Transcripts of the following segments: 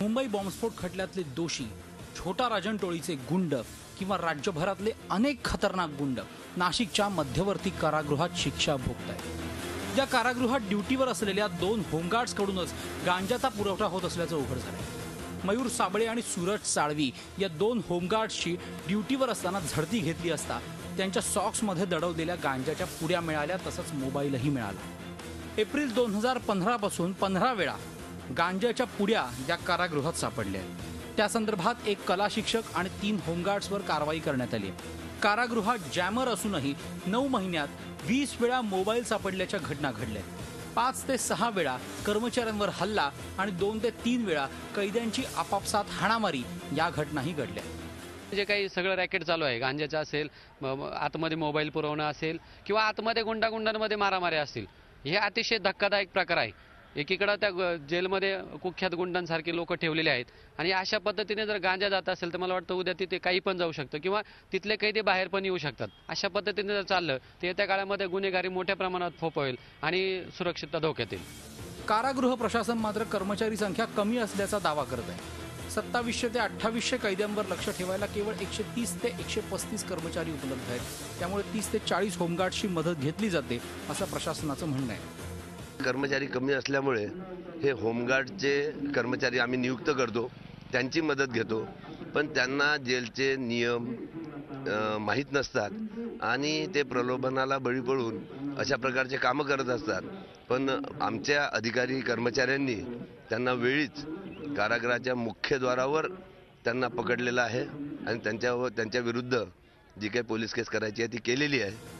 मुंबई बॉम्बस्फोट खटल्यातले दोषी, छोटा राजन टोळीचे गुंड किंवा राज्यभरातले अनेक खतरनाक गुंड नाशिकच्या मध्यवर्ती कारागृहात शिक्षा भोगतायत। या कारागृहात ड्युटीवर असलेल्या 2 होमगार्ड्सकडूनच गांजाचा पुरवठा होत असल्याचं उघड झालंय। मयूर साबळे आणि सूरज साळवी या 2 होमगार्ड्सची ड्युटीवर असताना झडती घेतली असता त्यांच्या सॉक्समध्ये दडवलेल्या गांजाच्या पुड्या मिळाल्या, तसंच मोबाईलही मिळाला। एप्रिल 2015 पासून 15 वेळा गांजाच्या पुड्या या कारागृहात सापडल्या। त्या संदर्भात एक कला शिक्षक आणि 3 होमगार्ड्सवर कारवाई करण्यात आली। कारागृहात जॅमर असूनही 9 महिन्यात 20 वेळा मोबाईल सापडल्याच्या घटना घडल्या। 5 ते 6 वेळा कर्मचाऱ्यांवर हल्ला आणि 2 ते 3 वेळा कैद्यांची आपापसात हाणामारी या घटनाही घडल्या। जे काही सगळं रॅकेट चालू आहे, गांजाचं असेल, आतमध्ये मोबाईल पुरवणं असेल किंवा आतमध्ये गुंडागुंडांमध्ये मारामारी असतील, हे अतिशय धक्कादायक प्रकार आहे। एकीकडे त्या जेलमध्ये कुख्यात गुंडांसारखे लोक ठेवलेले आहेत आणि अशा पद्धतीने जर गांजा जात असेल तर मला वाटतं उद्या तिथे काही पण जाऊ शकतं किंवा तिथले कैदी बाहेर पण येऊ शकतात। अशा पद्धतीने जर चाललं तर येत्या काळामध्ये गुन्हेगारी मोठ्या प्रमाणात फोफवेल आणि सुरक्षितता धोक्यात येईल। कारागृह प्रशासन मात्र कर्मचारी संख्या कमी असल्याचा दावा करत आहे। 2700 ते 2800 कैद्यांवर लक्ष ठेवायला केवळ 130 ते 135 कर्मचारी उपलब्ध आहेत। त्यामुळे 30 ते 40 होमगार्ड्सची मदत घेतली जाते असं प्रशासनाचं म्हणणं आहे। कर्मचारी कमी असल्यामुळे हे होमगार्डचे कर्मचारी आम्ही नियुक्त करतो, त्यांची मदत घेतो, पण त्यांना जेलचे नियम माहीत नसतात आणि ते प्रलोभनाला बळी पडून अशा प्रकारचे कामं करत असतात। पण आमच्या अधिकारी कर्मचाऱ्यांनी त्यांना वेळीच कारागृहाच्या मुख्य द्वारावर त्यांना पकडलेलं आहे आणि त्यांच्या विरुद्ध जी काही पोलीस केस करायची आहे ती केलेली आहे।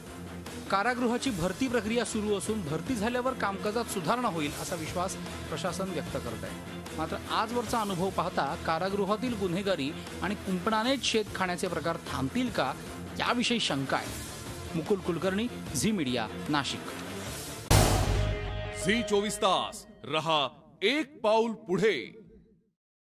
कारागृहाची भरती प्रक्रिया सुरू असून भरती झाल्यावर कामकाजात सुधारणा होईल असा विश्वास प्रशासन व्यक्त करत आहे। मात्र आजवरचा अनुभव पाहता कारागृहातील गुन्हेगारी आणि कुंपणानेच शेत खाण्याचे प्रकार थांबतील का याविषयी शंका आहे। मुकुल कुलकर्णी, झी मीडिया, नाशिक। झी 24 तास रहा एक पाऊल पुढे।